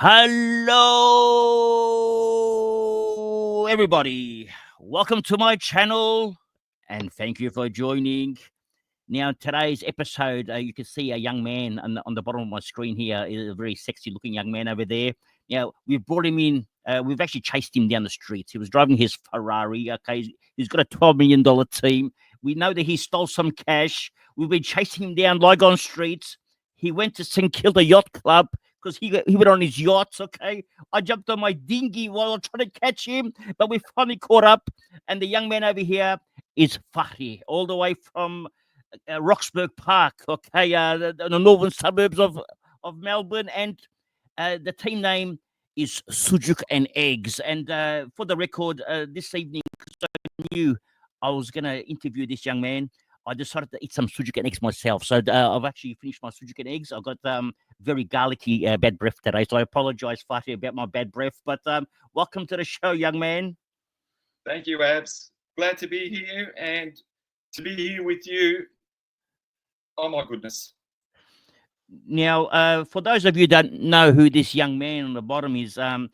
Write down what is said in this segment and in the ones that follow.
Hello, everybody. Welcome to my channel, and thank you for joining. Now, today's episode, you can see a young man on the bottom of my screen here, is a very sexy-looking young man over there. Now, we've brought him in. We've actually chased him down the streets. He was driving his Ferrari. Okay, he's got a $12 million team. We know that he stole some cash. We've been chasing him down Lygon streets. He went to St Kilda Yacht Club because he went on his yachts. Okay, I jumped on my dinghy while trying to catch him, but we finally caught up. And the young man over here is Fahri, all the way from Roxburgh Park, okay, the northern suburbs of Melbourne, and the team name is Sucuk Eggs. And for the record, this evening, because I knew I was going to interview this young man, I decided to eat some sucuk and eggs myself. So I've actually finished my sucuk and eggs. I've got very garlicky bad breath today, so I apologize, Fatih, about my bad breath. But welcome to the show, young man. Thank you, Abs. Glad to be here and to be here with you. Oh, my goodness. Now, for those of you that don't know who this young man on the bottom is, not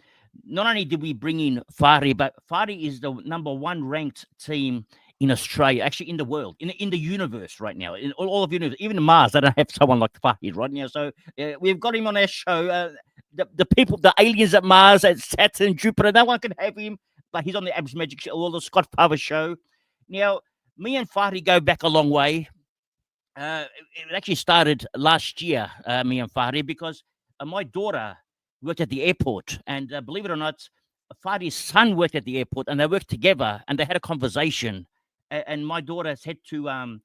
only did we bring in Fahri, but Fahri is the #1 ranked team in Australia, actually in the world, in the universe right now, in all of universe, even Mars. They don't have someone like Fahri right now. So we've got him on our show. The people, the aliens at Mars, at Saturn, Jupiter, no one can have him, but he's on the Abs Magic show, or the Scodfather show. Now, me and Fahri go back a long way. It actually started last year, me and Fahri, because my daughter worked at the airport, and believe it or not, Fahri's son worked at the airport, and they worked together, and they had a conversation. And my daughter said to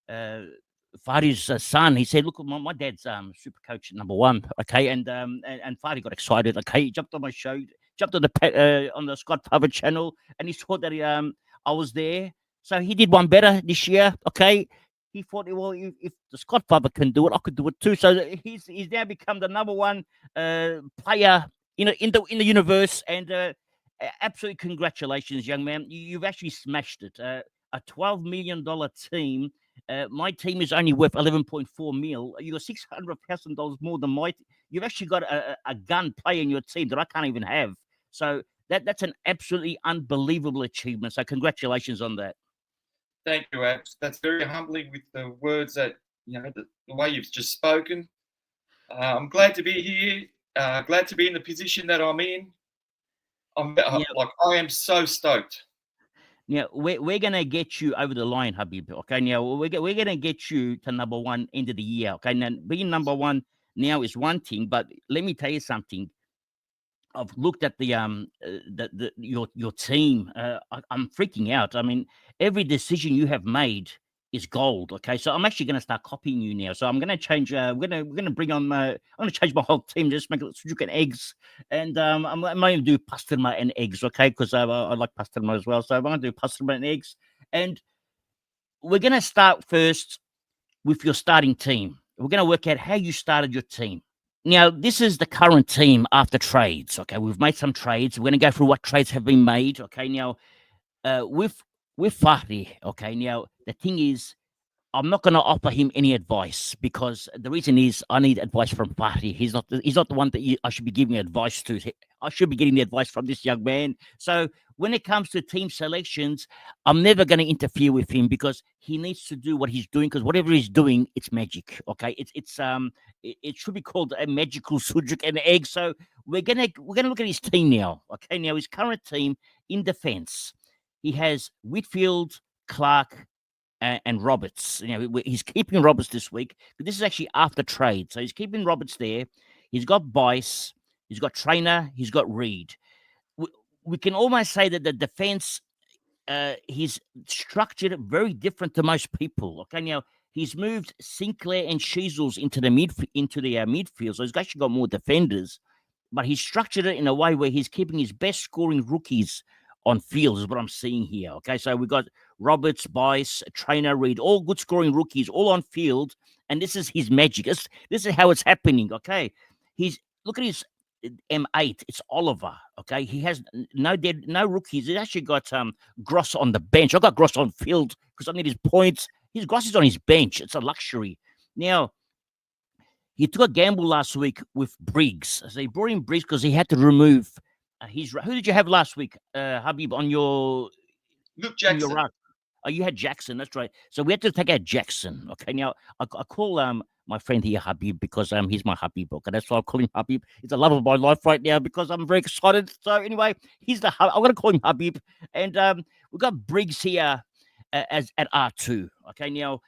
Fahri's son, he said, "Look, my dad's Supercoach #1, okay?" And Fahri got excited. Okay, he jumped on my show, jumped on the Scodfather channel, and he saw that I was there. So he did one better this year. Okay, he thought, well, if the Scodfather can do it, I could do it too. So he's now become the #1 player in the universe. And absolutely congratulations, young man. You've actually smashed it. A $12 million team. My team is only worth 11.4 mil. You got $600,000 more than my. You've actually got a gun player in your team that I can't even have. So that's an absolutely unbelievable achievement. So congratulations on that. Thank you, Abs. That's very humbling with the words that, the way you've just spoken. I'm glad to be here. Glad to be in the position that I'm in. I am so stoked. Now, we're going to get you over the line, Habib. Okay, now we're going to get you to #1 end of the year. Okay, now being #1 now is one thing, but let me tell you something. I've looked at your team. I'm freaking out. I mean, every decision you have made is gold. Okay, so I'm actually going to start copying you now. So I'm going to change. We're going to bring on. I'm going to change my whole team. Just make it sucuk and eggs, and I'm going to do pastırma and eggs. Okay, because I like pastırma as well. So I'm going to do pastırma and eggs, and we're going to start first with your starting team. We're going to work out how you started your team. Now, this is the current team after trades. Okay, we've made some trades. We're going to go through what trades have been made. Okay, now with Fahri. Okay, now the thing is, I'm not going to offer him any advice because the reason is I need advice from Fahri. He's not the one that I should be giving advice to. I should be getting the advice from this young man. So when it comes to team selections, I'm never going to interfere with him because he needs to do what he's doing, because whatever he's doing, it's magic. Okay, it should be called a magical sucuk and egg. So we're gonna look at his team now. Okay, now his current team in defense, he has Whitfield, Clark, and Roberts. He's keeping Roberts this week, but this is actually after trade. So he's keeping Roberts there. He's got Bice, he's got Trainer, he's got Reed. We can almost say that the defense, he's structured very different to most people. Okay, now he's moved Sinclair and Sheasels into the midfield, so he's actually got more defenders, but he's structured it in a way where he's keeping his best scoring rookies on field, is what I'm seeing here. Okay, so we've got Roberts, Bice, Trainer, Reed, all good scoring rookies, all on field, and this is his magic. This is how it's happening. Okay, look at his M8. It's Oliver. Okay, he has no rookies. He's actually got Gross on the bench. I got Gross on field because I need his points. His Gross is on his bench. It's a luxury. Now he took a gamble last week with Briggs. So he brought in Briggs because he had to remove who did you have last week, Habib, on your Luke in your Jackson. ruck? Oh, you had Jackson. That's right. So we had to take out Jackson. Okay. Now I call my friend here Habib because he's my Habib. Okay, that's why I call him Habib. He's the love of my life right now because I'm very excited. So anyway, I'm gonna call him Habib, and we've got Briggs here as at R2. Okay, now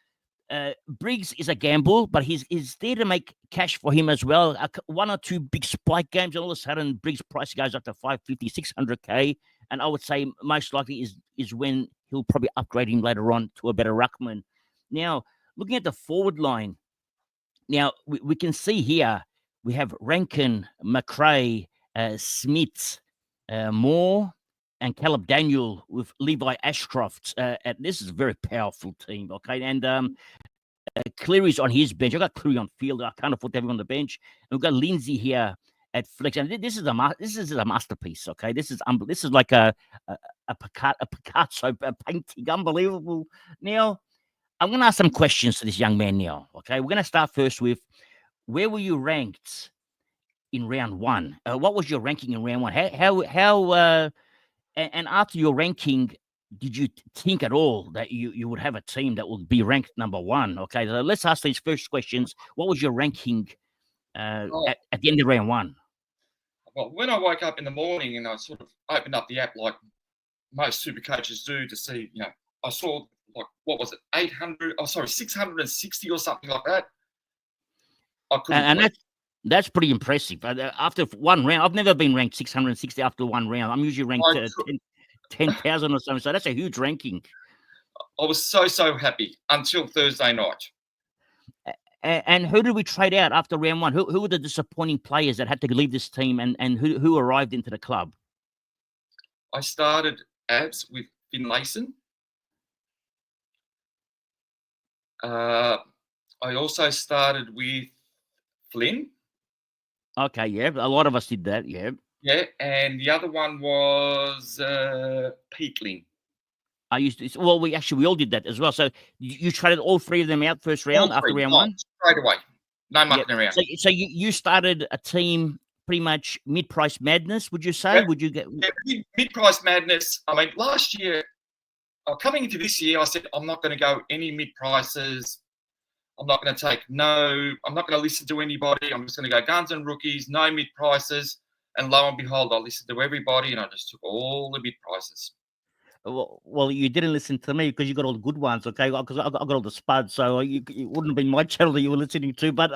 Briggs is a gamble, but he's there to make cash for him as well. One or two big spike games, and all of a sudden Briggs' price goes up to 550, 600K. And I would say most likely is when he'll probably upgrade him later on to a better ruckman. Now, looking at the forward line, now we can see here we have Rankin, McRae, Smith, Moore, and Caleb Daniel with Levi Ashcroft. This is a very powerful team, okay? And Cleary's on his bench. I've got Cleary on field. I can't afford to have him on the bench. And we've got Lindsay here at flex. And this is a masterpiece, okay? This is like a Picasso painting. Unbelievable. Now, I'm going to ask some questions to this young man now, okay? We're going to start first with, where were you ranked in round one? What was your ranking in round one? And after your ranking, did you think at all that you would have a team that would be ranked number one? Okay, so let's ask these first questions. What was your ranking at the end of round one? Well, when I woke up in the morning and I sort of opened up the app like most super coaches do to see, I saw, like, what was it, 660 or something like that. I couldn't. And that's pretty impressive. After one round, I've never been ranked 660 after one round. I'm usually ranked 10,000 or something. So that's a huge ranking. I was so happy until Thursday night. And who did we trade out after round one? Who were the disappointing players that had to leave this team, and who arrived into the club? I started abs with Finlayson. I also started with Flynn. Okay, yeah. A lot of us did that, yeah. Yeah, and the other one was Peatling. We all did that as well. So you traded all three of them out first round after round one? Straight away. No mucking around. So you started a team pretty much mid-price madness, would you say? Yep. Would you get mid-price madness? I mean, last year, coming into this year, I said I'm not going to go any mid-prices. I'm not going to listen to anybody. I'm just going to go guns and rookies, no mid-prices. And lo and behold, I listened to everybody and I just took all the mid-prices. Well, you didn't listen to me because you got all the good ones, okay? Because I got all the Spuds, so it wouldn't have been my channel that you were listening to. But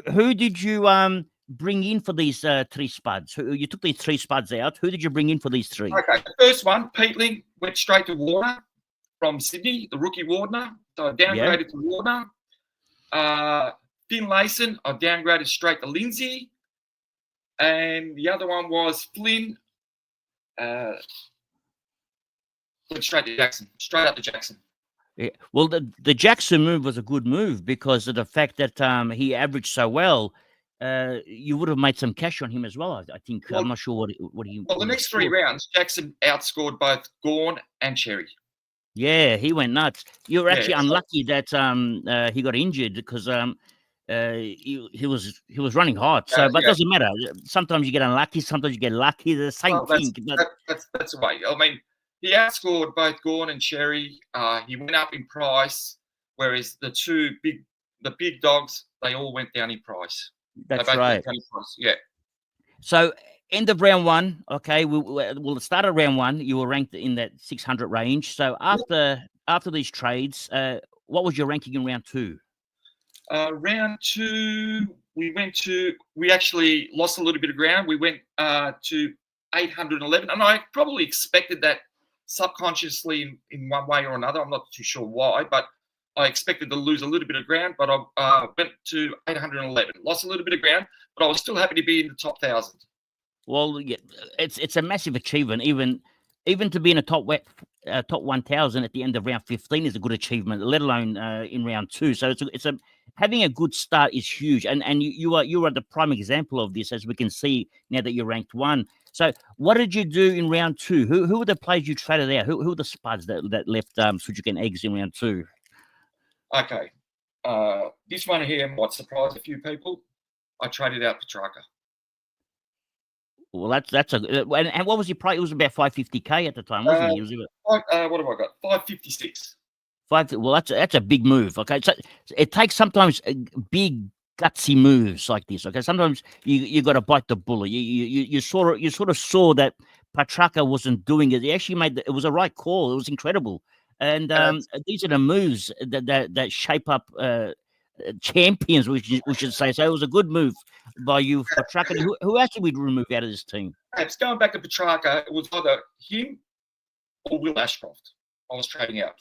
who did you bring in for these three Spuds? You took these three Spuds out. Who did you bring in for these three? Okay, the first one, Peatling, went straight to Warner from Sydney, the rookie Warner. So I downgraded to Warner. Finlayson, I downgraded straight to Lindsay. And the other one was Flynn. Went straight to Jackson. Straight up to Jackson. Yeah. Well, the Jackson move was a good move because of the fact that he averaged so well. You would have made some cash on him as well. I think. Well, I'm not sure what he. Well, the next three rounds, Jackson outscored both Gawn and Cherry. Yeah, he went nuts. You were actually unlucky that he got injured because he was running hard. So, but it doesn't matter. Sometimes you get unlucky. Sometimes you get lucky. The same thing. That's the way. I mean, he outscored both Gawn and Cherry. He went up in price, whereas the big dogs, they all went down in price. That's right. Yeah. So end of round one, okay. We'll start at round one. You were ranked in that 600 range. So after these trades, what was your ranking in round two? Round two, we actually lost a little bit of ground. We went to 811, and I probably expected that subconsciously in one way or another. I'm not too sure why, but I expected to lose a little bit of ground, but I went to 811. Lost a little bit of ground, but I was still happy to be in the top 1,000. Well, yeah, it's a massive achievement. Even to be in a top 1,000 at the end of round 15 is a good achievement, let alone in round two. So having a good start is huge, and you are the prime example of this, as we can see now that you're ranked one. So what did you do in round two? Who were the players you traded out? Who were the Spuds that left Sucuk Eggs in round two? Okay. This one here might surprise a few people. I traded out Petrarca. Well, that's a and what was your price? It was about 550K at the time, wasn't he? It was what have I got? 556. Well, that's a big move. Okay, so it takes sometimes big gutsy moves like this. Okay, sometimes you got to bite the bullet. You sort of saw that Petrarca wasn't doing it. He actually it was a right call. It was incredible. And these are the moves that shape up champions, we should say. So it was a good move by you, Petrarca. Who else did we remove out of this team? It's going back to Petrarca. It was either him or Will Ashcroft. I was trading out.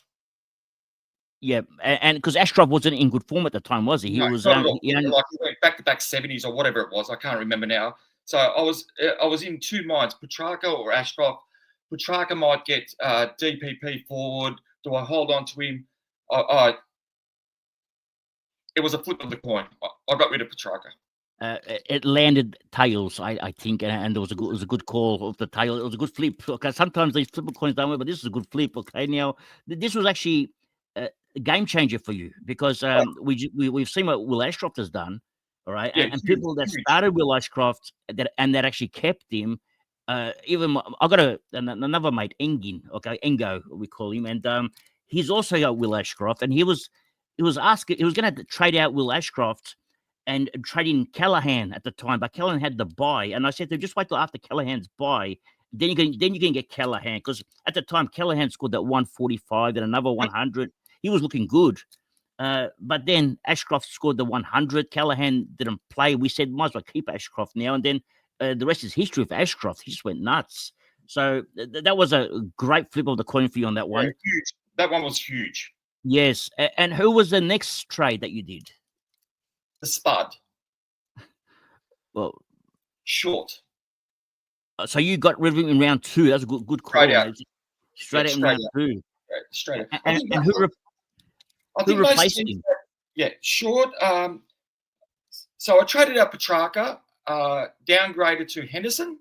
Yeah, and because Ashcroft wasn't in good form at the time, was he? He was like he went back-to-back 70s or whatever it was. I can't remember now. So I was in two minds: Petrarca or Ashcroft. Petrarca might get DPP forward. Do I hold on to him? It was a flip of the coin. I got rid of Petrarca. It landed tails, I think, and it was a good call of the tail. It was a good flip. Okay, sometimes these flip coins don't work, but this is a good flip. Okay, now this was actually a game changer for you because we've seen what Will Ashcroft has done, all right, and people that started Will Ashcroft that actually kept him. Even I got another mate, Engo, we call him, and he's also got Will Ashcroft, and he was asking, he was going to trade out Will Ashcroft and trade in Callahan at the time, but Callahan had the buy, and I said to him, just wait till after Callahan's buy, then you can get Callahan, because at the time Callahan scored that 145 and another 100. He was looking good, but then Ashcroft scored the 100. Callahan didn't play. We said might as well keep Ashcroft now, and then the rest is history for Ashcroft. He just went nuts. So that was a great flip of the coin for you on that one. Huge. That one was huge. Yes, and who was the next trade that you did? The Spud. Well, short. So you got rid of him in round 2. That's a good call. Straight out in round 2. Straight out. And who replaced him? Yeah, short. So I traded out Petrarca, downgraded to Henderson.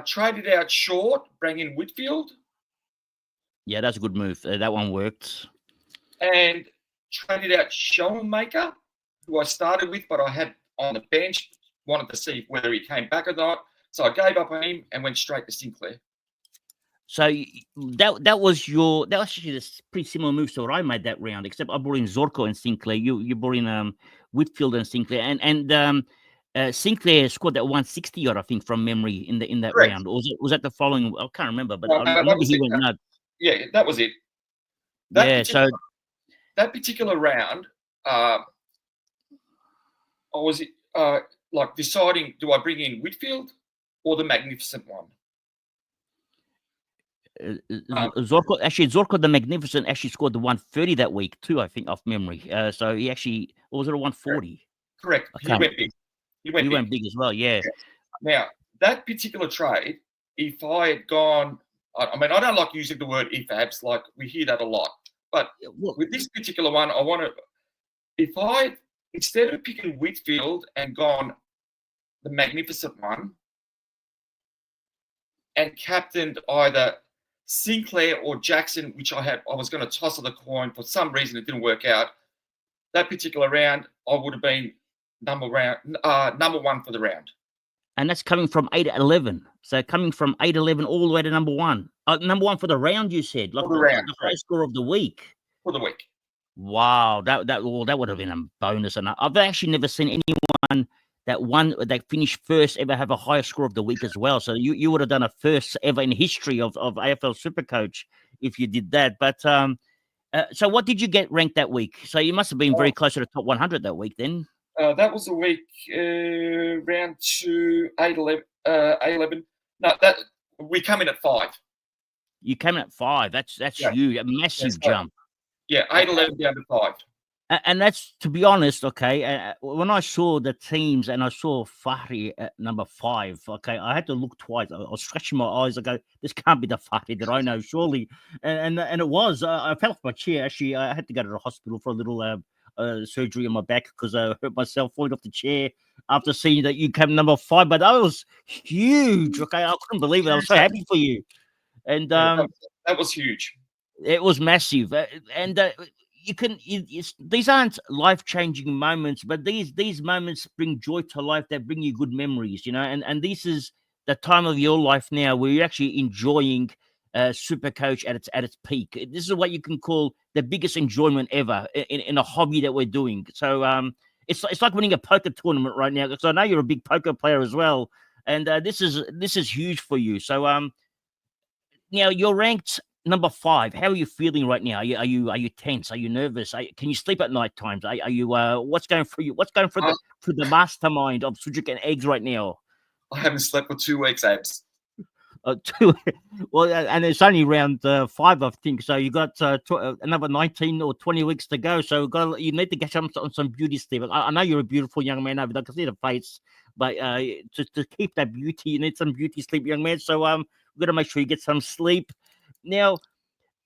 Traded out short, bring in Whitfield. Yeah, that's a good move. That one worked. And traded out Schoenmaker, who I started with, but I had on the bench, wanted to see whether he came back or not. So I gave up on him and went straight to Sinclair. So that was actually a pretty similar move to what I made that round, except I brought in Zorko and Sinclair. You brought in Whitfield and Sinclair, and Sinclair scored that 160 odd, I think, from memory in that Correct. round. Or was that the following? I can't remember, but I remember he went nuts. Yeah, that was it. That particular round, I was like deciding, do I bring in Whitfield or the Magnificent one? Zorko the Magnificent actually scored the 130 that week too, I think, off memory. So he actually, or was it a 140? Correct. He went big. He went big as well, yeah. Now, that particular trade, if I had gone, I mean, I don't like using the word if-abs, like we hear that a lot. But with this particular one, I want to, instead of picking Whitfield and gone the Magnificent one and captained either Sinclair or Jackson, which I was going to toss of the coin, for some reason it didn't work out. That particular round, I would have been number 1 for the round. And that's coming from 8-11. So coming from 8-11 all the way to number 1. Number 1 for the round, you said, like the high score of the week. For the week. Wow, that would have been a bonus. And I've actually never seen anyone that finished first ever have a higher score of the week as well. So you would have done a first ever in history of AFL Supercoach if you did that. But so what did you get ranked that week? So you must have been very close to the top 100 that week then. That was the week round 2, 8-11. No, that we come in at 5. You came in at 5. That's huge, a massive jump. Yeah, 8-11 down to 5. And that's, to be honest, okay, when I saw the teams and I saw Fahri at number 5, okay, I had to look twice. I was scratching my eyes. I go, this can't be the Fahri that I know, surely. And it was. I fell off my chair. Actually, I had to go to the hospital for a little surgery on my back because I hurt myself falling off the chair after seeing that you came number 5. But that was huge, okay? I couldn't believe it. I was so happy for you. And that was huge. It was massive, and you can. These aren't life-changing moments, but these moments bring joy to life. That bring you good memories, And this is the time of your life now where you're actually enjoying Supercoach at its peak. This is what you can call the biggest enjoyment ever in a hobby that we're doing. So it's like winning a poker tournament right now. Because I know you're a big poker player as well, and this is huge for you. So now you're ranked number 5. How are you feeling right now? Are you tense? Are you nervous? Can you sleep at night times? Are you what's going through you? What's going I, through the mastermind of Sucuk and Eggs right now? I haven't slept for 2 weeks, Abs. Two, well, and it's only round 5, I think. So you got another 19 or 20 weeks to go. So you need to get on some beauty sleep. I know you're a beautiful young man. I can see the face, but to keep that beauty, you need some beauty sleep, young man. So we've got to make sure you get some sleep. Now,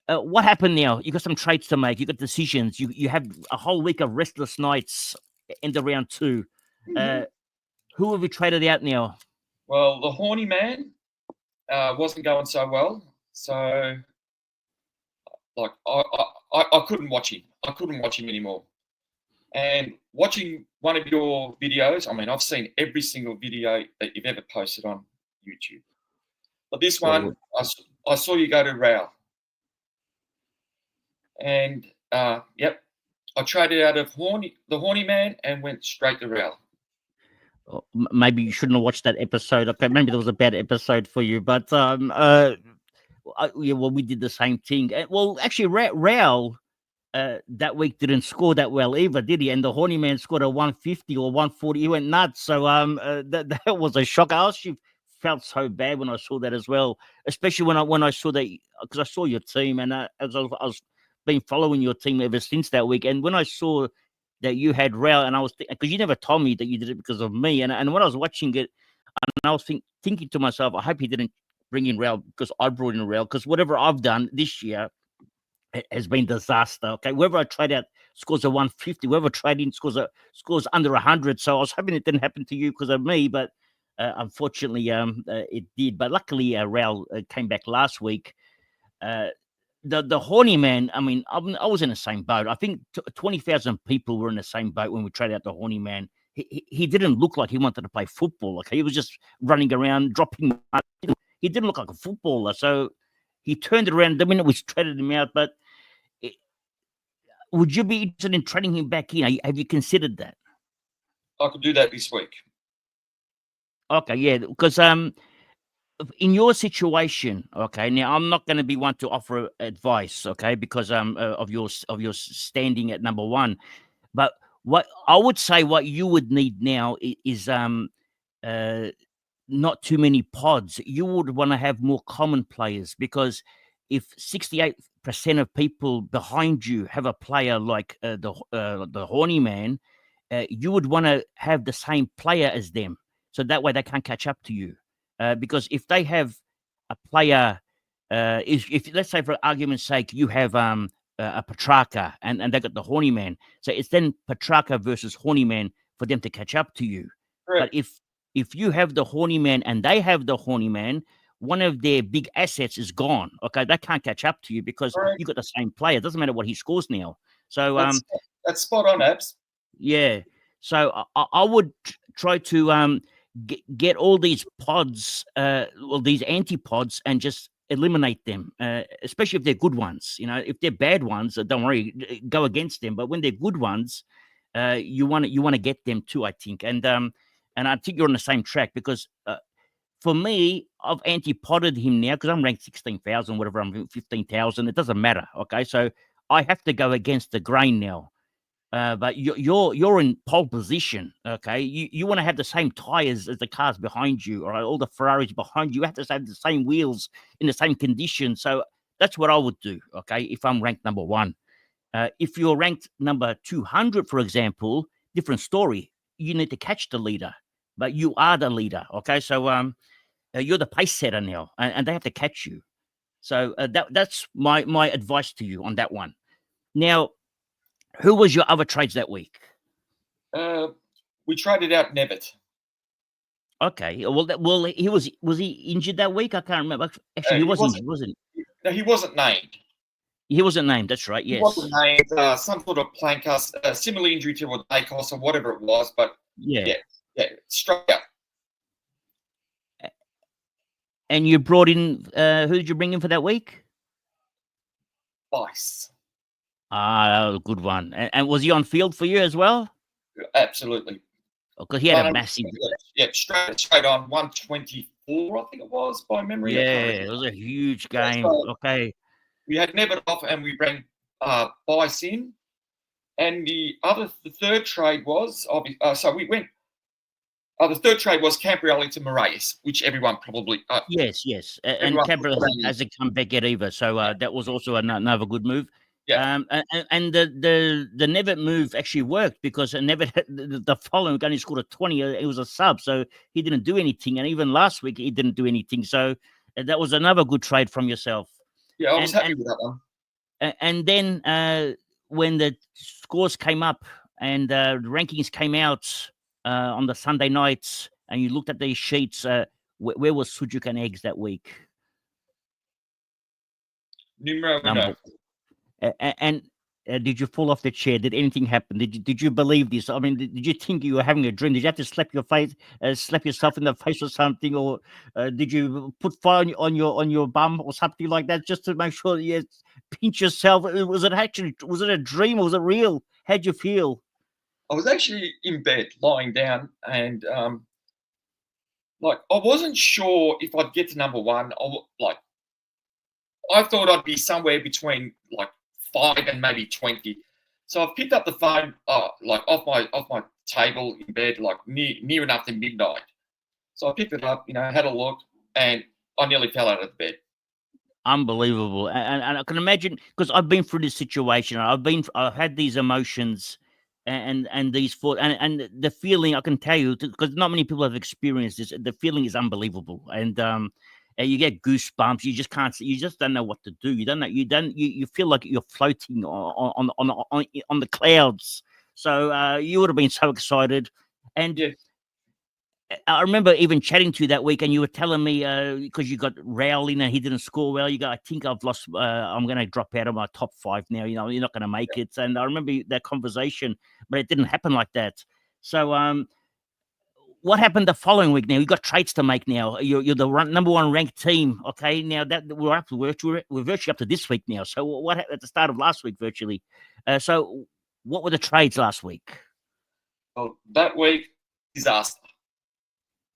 what happened now? You got some trades to make. You got decisions. You have a whole week of restless nights in the round 2. Who have you traded out now? Well, the horny man wasn't going so well, so like I couldn't watch him. I couldn't watch him anymore. And watching one of your videos, I mean, I've seen every single video that you've ever posted on YouTube, but this one, I saw you go to Rail, and yep, I traded out of the horny man and went straight to Rail. Maybe you shouldn't have watched that episode. Okay, maybe that was a bad episode for you, but yeah, well, we did the same thing. Well, actually, Raul that week didn't score that well either, did he? And the horny man scored a 150 or 140. He went nuts. So that was a shock. I actually felt so bad when I saw that as well, especially when I saw that, because I saw your team, and as I was been following your team ever since that week. And when I saw that you had Raul, and I was because you never told me that you did it because of me, and when I was watching it, and I was thinking to myself, I hope he didn't bring in Raul because I brought in Raul, because whatever I've done this year has been disaster. Okay, whoever I trade out scores a 150. Whoever I trade in scores under 100. So I was hoping it didn't happen to you because of me, but unfortunately, it did. But luckily, Raul came back last week. The horny man. I mean, I was in the same boat. I think 20,000 people were in the same boat when we traded out the horny man. He didn't look like he wanted to play football. Okay, he was just running around, dropping. He didn't look like a footballer. So he turned it around the minute we traded him out. But would you be interested in trading him back in? Have you considered that? I could do that this week. Okay, yeah, because in your situation, okay, now I'm not going to be one to offer advice, okay, because of your standing at number 1. But what I would say, what you would need now is not too many pods. You would want to have more common players, because if 68% of people behind you have a player like the horny man, you would want to have the same player as them, so that way they can't catch up to you. Because if they have a player, if let's say for argument's sake you have a Petrarca and they got the horny man, so it's then Petrarca versus horny man for them to catch up to you. Correct. But if you have the horny man and they have the horny man, one of their big assets is gone. Okay, they can't catch up to you because you got the same player. It doesn't matter what he scores now. So that's spot on, Abs. yeah. So I would try to get all these pods, these anti-pods, and just eliminate them, especially if they're good ones. If they're bad ones, don't worry, go against them. But when they're good ones, you want to get them too, I think. And I think you're on the same track, because for me, I've anti-podded him now because I'm ranked 16,000, whatever, I'm 15,000. It doesn't matter. Okay, so I have to go against the grain now. But you're in pole position. Okay, you want to have the same tires as the cars behind you, or all the Ferraris behind you. You have to have the same wheels in the same condition. So that's what I would do. Okay, if I'm ranked number 1. If you're ranked number 200, for example, different story. You need to catch the leader, but you are the leader. Okay, so you're the pace setter now, and they have to catch you. So that's my advice to you on that one. Now, who was your other trades that week? We traded out Nevitt. Okay. Well, he was he injured that week? I can't remember. Actually, he was injured, wasn't he? No, he wasn't named. He wasn't named. That's right. He Yes. wasn't named. Some sort of plantar, similar injury to a Dacos or whatever it was. But Yeah. straight up. And you brought in, who did you bring in for that week? Vice. That was a good one. And was he on field for you as well? Absolutely. Because he had a massive. Straight on 124, I think it was by memory. Yeah, it was a huge game. So Okay. we had Nevitt off and we bring Vice in. And the third trade was so we went. The third trade was Cambrielli to Moraes, which everyone probably. Yes. And Cabra hasn't come back yet either. So that was also another good move. Yeah. And the Nevitt move actually worked because Nevitt the following game he scored a 20. It was a sub, so he didn't do anything. And even last week he didn't do anything. So that was another good trade from yourself. Yeah, I was happy with that one. And then when the scores came up and the rankings came out on the Sunday nights, and you looked at these sheets, where was Sucuk Eggs that week? Numero uno. And did you fall off the chair? Did anything happen? Did you believe this? I mean, did you think you were having a dream? Did you have to slap yourself in the face or something, or did you put fire on your bum or something like that just to make sure you pinch yourself? Was it a dream or was it real? How'd you feel? I was actually in bed, lying down, and I wasn't sure if I'd get to number one. I thought I'd be somewhere between 5 and maybe 20. So I picked up the phone, off my table in bed, near enough to midnight. So I picked it up, had a look, and I nearly fell out of the bed. Unbelievable, and I can imagine because I've been through this situation. I've had these emotions, and these thoughts, and the feeling. I can tell you because not many people have experienced this. The feeling is unbelievable, and you get goosebumps. You just can't. You just don't know what to do. You don't know. You feel like you're floating on the clouds. So you would have been so excited, and. Yeah. I remember even chatting to you that week, and you were telling me because you got Rowling and he didn't score well. You go, I think I've lost. I'm going to drop out of my top 5 now. You're not going to make it. And I remember that conversation, but it didn't happen like that. So, what happened the following week? Now you got trades to make. Now you're the number 1 ranked team. Okay, now that we're virtually up to this week now. So what happened at the start of last week, virtually? So what were the trades last week? Well, that week, disaster.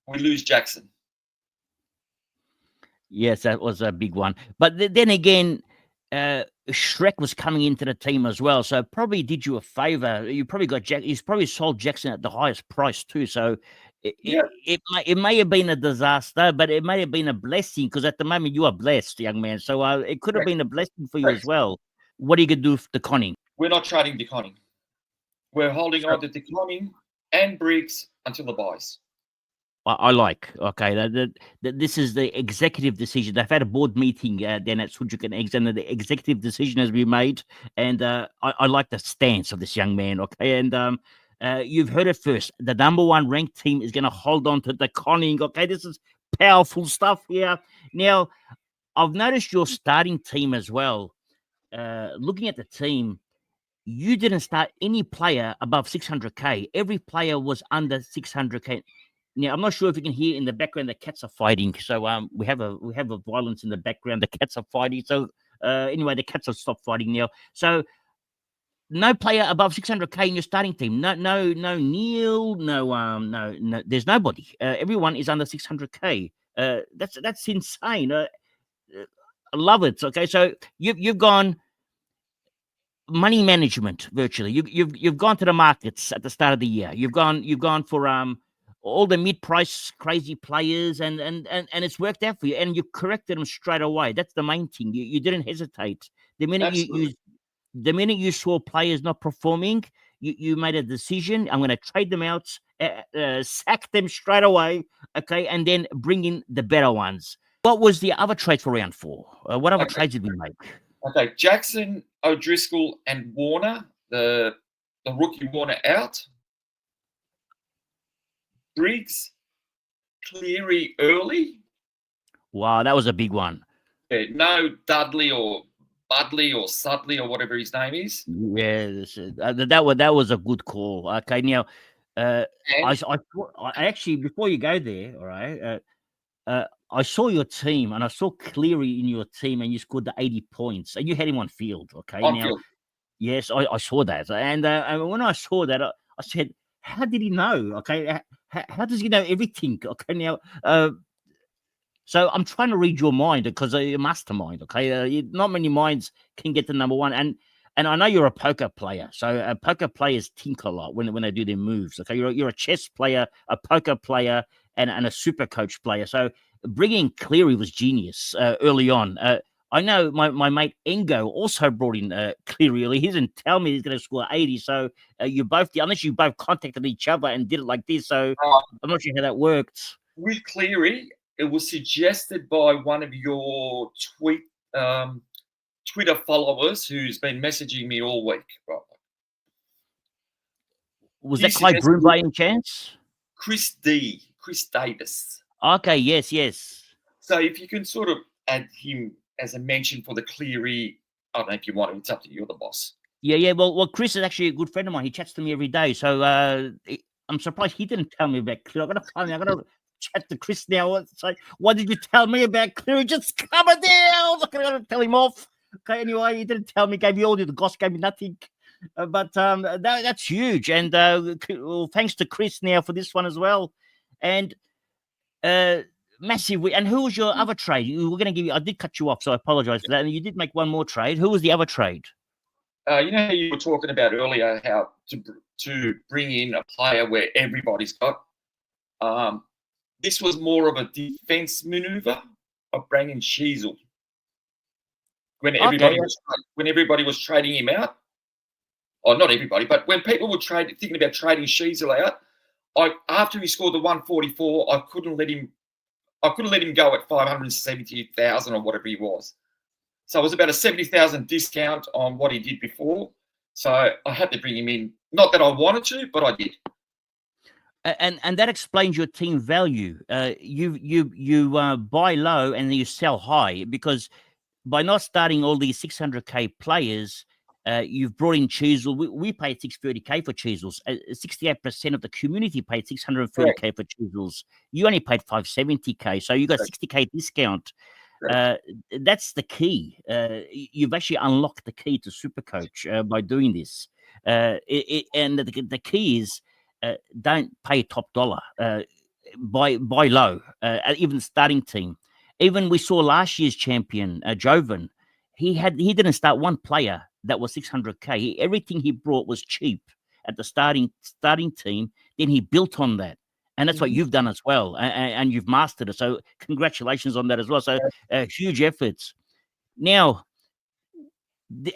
We lose Jackson. Yes, that was a big one. But then again, Shrek was coming into the team as well, so probably did you a favor. You probably got He's probably sold Jackson at the highest price too. So it may have been a disaster, but it may have been a blessing because at the moment you are blessed, young man. So it could have been a blessing for you as well. What are you gonna do with DeConning? We're not trading DeConning. We're holding on to DeConning and Briggs until the buys. I like. Okay, this is the executive decision. They've had a board meeting then at Sucuk Eggs, and the executive decision has been made. And I like the stance of this young man. Okay, and you've heard it first. The number 1 ranked team is going to hold on to the conning. Okay, this is powerful stuff here. Now, I've noticed your starting team as well. Looking at the team, you didn't start any player above 600K. Every player was under 600K. Now, I'm not sure if you can hear in the background the cats are fighting. So we have a violence in the background. The cats are fighting. So anyway, the cats have stopped fighting now. So no player above 600K in your starting team. No Neil. No. There's nobody. Everyone is under 600K. That's insane. I love it. Okay, so you've gone money management virtually. You've gone to the markets at the start of the year. You've gone for all the mid-price crazy players, and it's worked out for you, and you corrected them straight away. That's the main thing. You didn't hesitate. The minute you saw players not performing, you made a decision. I'm going to trade them out, sack them straight away, okay, and then bring in the better ones. What was the other trade for round 4? What other trades did we make? Okay, Jackson, O'Driscoll, and Warner. The rookie Warner out. Briggs, Cleary early. Wow, that was a big one. Yeah, no Dudley or Budley or Sudley or whatever his name is. Yes, that was a good call. Okay, now, And I actually, before you go there, all right, I saw your team and I saw Cleary in your team, and you scored the 80 points, and you had him on field. Okay, on now, field. yes, I saw that, and when I saw that, I said, "How did he know?" Okay, how does he know everything? Okay, now, so I'm trying to read your mind because you're a mastermind. Okay, not many minds can get to number one, and I know you're a poker player. So poker players think a lot when they do their moves. Okay, you're a chess player, a poker player, and a super coach player. So bringing Cleary was genius early on. I know my mate Engo also brought in Cleary early. He didn't tell me he's going to score 80. So you both, unless you both contacted each other and did it like this. So I'm not sure how that worked. With Cleary, it was suggested by one of your Twitter followers who's been messaging me all week. Right. Was He that Clyde suggested Broom by any chance? Chris Davis. Okay, yes. So if you can sort of add him as a mention for the Cleary, I don't know if you want to. It's up to you. You're the boss. Yeah. Well, Chris is actually a good friend of mine. He chats to me every day. So I'm surprised he didn't tell me about Cleary. I'm gonna chat to Chris now. So what did you tell me about Cleary? Just come down. I'm gonna tell him off. Okay, anyway, he didn't tell me. Gave me all the gossip. Gave me nothing. But that's huge. And well, thanks to Chris now for this one as well. And massive. And who was your other trade? You were going to give you. I did cut you off, so I apologize for that. And you did make one more trade. Who was the other trade? You know how you were talking about earlier how to bring in a player where everybody's got. This was more of a defense maneuver of bringing Sheasel when everybody was trading him out. Or not everybody, but when people were thinking about trading Sheasel out, after he scored the 144, I couldn't let him go at 570,000 or whatever he was. So it was about a 70,000 discount on what he did before. So I had to bring him in. Not that I wanted to, but I did. And that explains your team value. You buy low and then you sell high, because by not starting all these 600K players, you've brought in Cheezel. We paid 630K for Cheezels. 68% of the community paid 630K for Cheezels. You only paid 570K, so you got 60K discount. That's the key. You've actually unlocked the key to Supercoach by doing this. And the key is don't pay top dollar. Buy low. Even the starting team. Even we saw last year's champion, Jovan. He didn't start one player that was 600K. Everything he brought was cheap at the starting team. Then he built on that. And that's what you've done as well, and you've mastered it. So congratulations on that as well. So huge efforts. Now,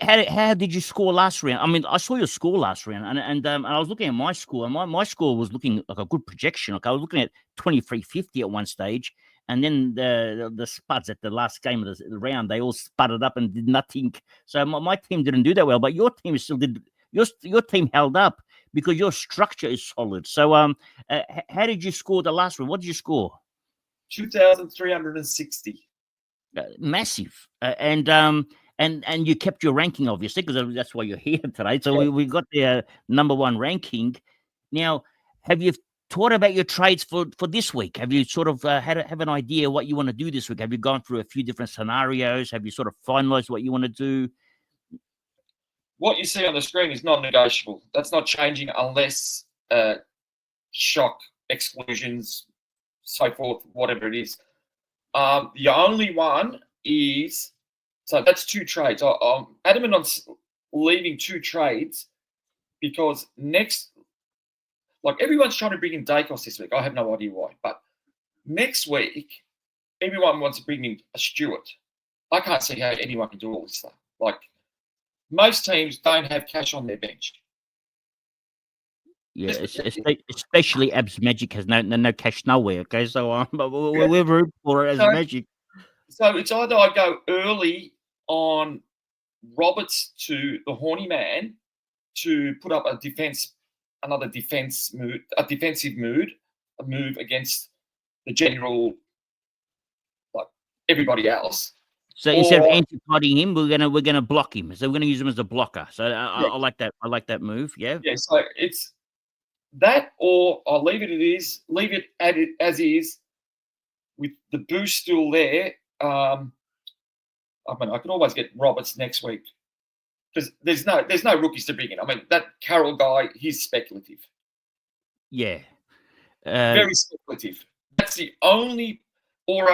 how did you score last round? I mean, I saw your score last round, and I was looking at my score, and my score was looking like a good projection. Like I was looking at 2350 at one stage, and then the Spuds at the last game of the round, they all sputtered up and did nothing. So my team didn't do that well, but your team still did. Your team held up because your structure is solid. So how did you score the last round? What did you score? 2,360. Massive, and you kept your ranking, obviously, because that's why you're here today. So we got the number one ranking. Now, have you thought about your trades for this week? Have you sort of have an idea what you want to do this week? Have you gone through a few different scenarios? Have you sort of finalized what you want to do? What you see on the screen is non-negotiable. That's not changing unless shock, exclusions, so forth, whatever it is. The only one is, so that's two trades. I'm adamant on leaving two trades because everyone's trying to bring in Dacos this week. I have no idea why, but next week, everyone wants to bring in a Stewart. I can't see how anyone can do all this stuff. Like, most teams don't have cash on their bench. Yeah, especially Abs Magic has no cash nowhere. Okay, so we're rooting for it as Magic. So it's either I go early on Roberts to the Horny Man to put up another defensive move against the general, like everybody else. So instead of or anti-potting him, we're gonna block him. So we're gonna use him as a blocker. So I like that. I like that move. Yeah. yeah, so it's that, or I'll leave it as is with the boost still there. I mean, I can always get Roberts next week because there's no rookies to bring in. I mean, that Carroll guy, he's speculative, Yeah. very speculative. That's the only, or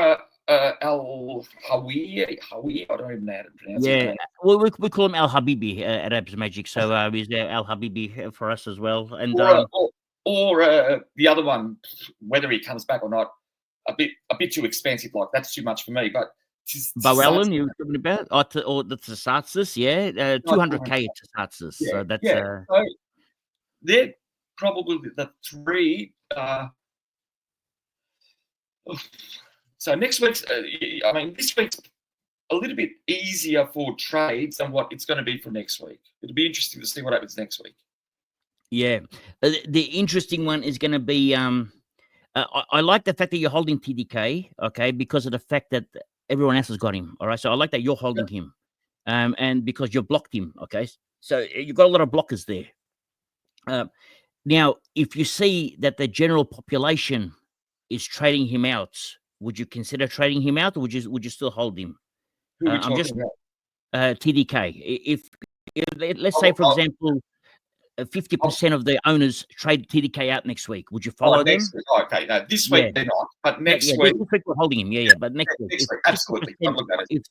Al Hawi. I don't even know how to pronounce his Yeah. name. Well, we call him Al Habibi at Abs Magic. So he's Al Habibi for us as well. And Or the other one, whether he comes back or not, a bit too expensive. Like that's too much for me. But Bowen, you were talking about, or the Tsatsis, yeah, 200K Tsatsis. Yeah, So that's yeah. So they're probably the three. So next week's, I mean, this week's a little bit easier for trades than what it's going to be for next week. It'll be interesting to see what happens next week. yeah. The interesting one is going to be. I like the fact that you're holding TDK, okay, because of the fact that everyone else has got him. All right, so I like that you're holding him, and because you blocked him, okay. So you've got a lot of blockers there. Now, if you see that the general population is trading him out, would you consider trading him out, or would you still hold him? Who are we I'm talking just about? TDK. If let's say, for example, 50% of the owners trade TDK out next week, would you follow them? Next week. Okay, no, this Yeah. week they're not, but next Yeah, week. this week we're holding him. Yeah, but next week, Next week, absolutely. I'll look at it.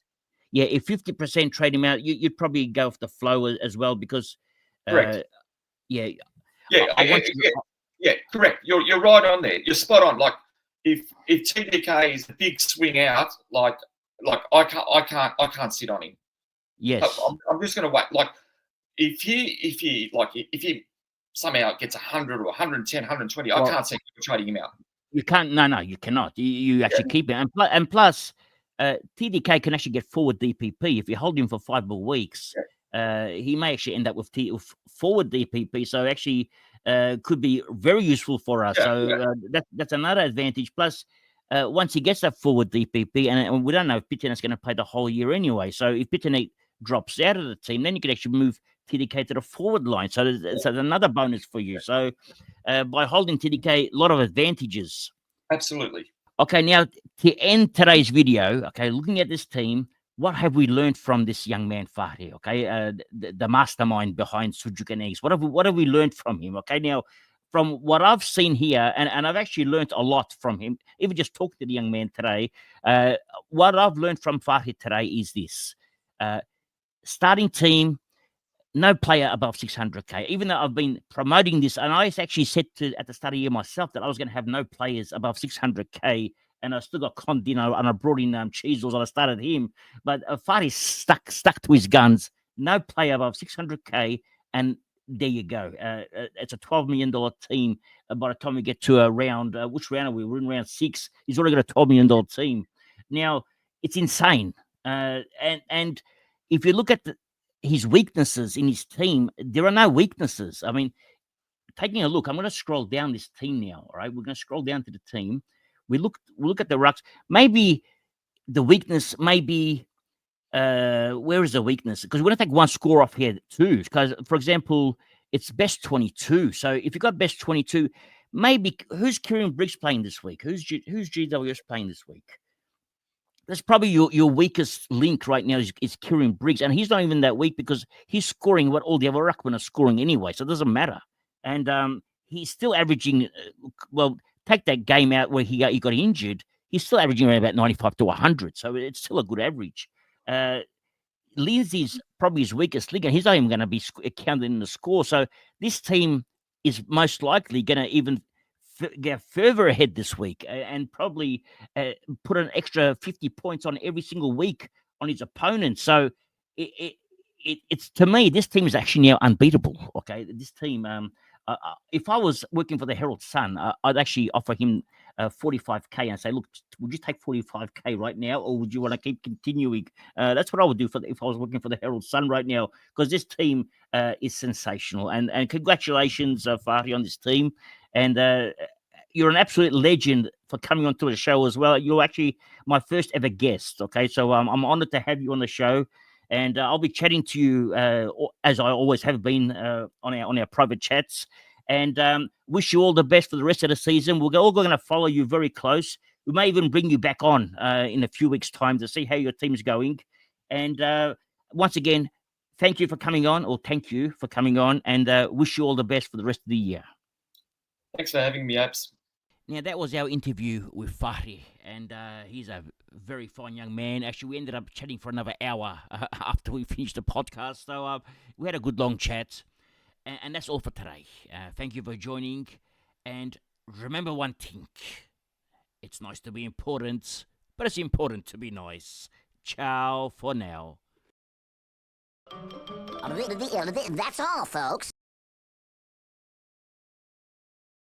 If 50% trade him out, you'd probably go off the flow as well because, Correct. Yeah, yeah, correct. You're right on there. You're spot on. Like if TDK is a big swing out, like I can't sit on him. Yes. I'm just going to wait. Like if he somehow gets 100 or 110, 120, I can't see trading him out. You can't. No, you cannot. You actually keep it, and plus, TDK can actually get forward DPP if you hold him for 5 more weeks. He may actually end up with forward DPP, so actually could be very useful for us. That's another advantage. Plus, once he gets that forward DPP, and we don't know if Pittenet's going to play the whole year anyway. So if Pittenet drops out of the team, then you can actually move TDK to the forward line. So it's another bonus for you. So by holding TDK, a lot of advantages. Absolutely. Okay, now to end today's video, okay, looking at this team, what have we learned from this young man, Fahri? Okay, the mastermind behind Sucuk Eggs. What have we learned from him? Okay, now from what I've seen here, and I've actually learned a lot from him. Even just talked to the young man today. What I've learned from Fahri today is this: starting team, no player above 600K, even though I've been promoting this. And I actually said at the start of the year myself that I was going to have no players above 600K. And I still got Condino, and I brought in Cheezels, and I started him. But Fahri stuck to his guns. No player above 600K. And there you go. It's a $12 million team. By the time we get to a round, which round are we? We're in round 6. He's already got a $12 million team. Now, it's insane. And if you look at his weaknesses in his team, there are no weaknesses. I mean, taking a look, I'm going to scroll down this team now. All right, we're going to scroll down to the team. We look at the rucks. Maybe the weakness may be where is the weakness? Because we're going to take one score off here too. Because, for example, it's best 22. So if you've got best 22, maybe who's Kieran Briggs playing this week? Who's GWS playing this week? That's probably your weakest link right now is Kieran Briggs. And he's not even that weak because he's scoring what all the other ruckmen are scoring anyway. So it doesn't matter. And he's still averaging, well, take that game out where he got injured. He's still averaging around about 95 to 100. So it's still a good average. Lindsay's probably his weakest link, and he's not even going to be counted in the score. So this team is most likely going to even get further ahead this week and probably put an extra 50 points on every single week on his opponent. So it's to me, this team is actually now unbeatable. Okay, this team. If I was working for the Herald Sun, I'd actually offer him 45K and say, look, would you take 45K right now, or would you want to keep continuing? That's what I would do if I was working for the Herald Sun right now, because this team is sensational. And congratulations, Fahri, on this team. And you're an absolute legend for coming onto the show as well. You're actually my first ever guest. Okay, so I'm honored to have you on the show, and I'll be chatting to you as I always have been on our private chats. And wish you all the best for the rest of the season. We're all going to follow you very close. We may even bring you back on in a few weeks' time to see how your team's going. And once again, thank you for coming on, and wish you all the best for the rest of the year. Thanks for having me, Abs. Now, that was our interview with Fahri, and he's a very fine young man. Actually, we ended up chatting for another hour after we finished the podcast, so we had a good long chat, and that's all for today. Thank you for joining, and remember one thing. It's nice to be important, but it's important to be nice. Ciao for now. That's all, folks.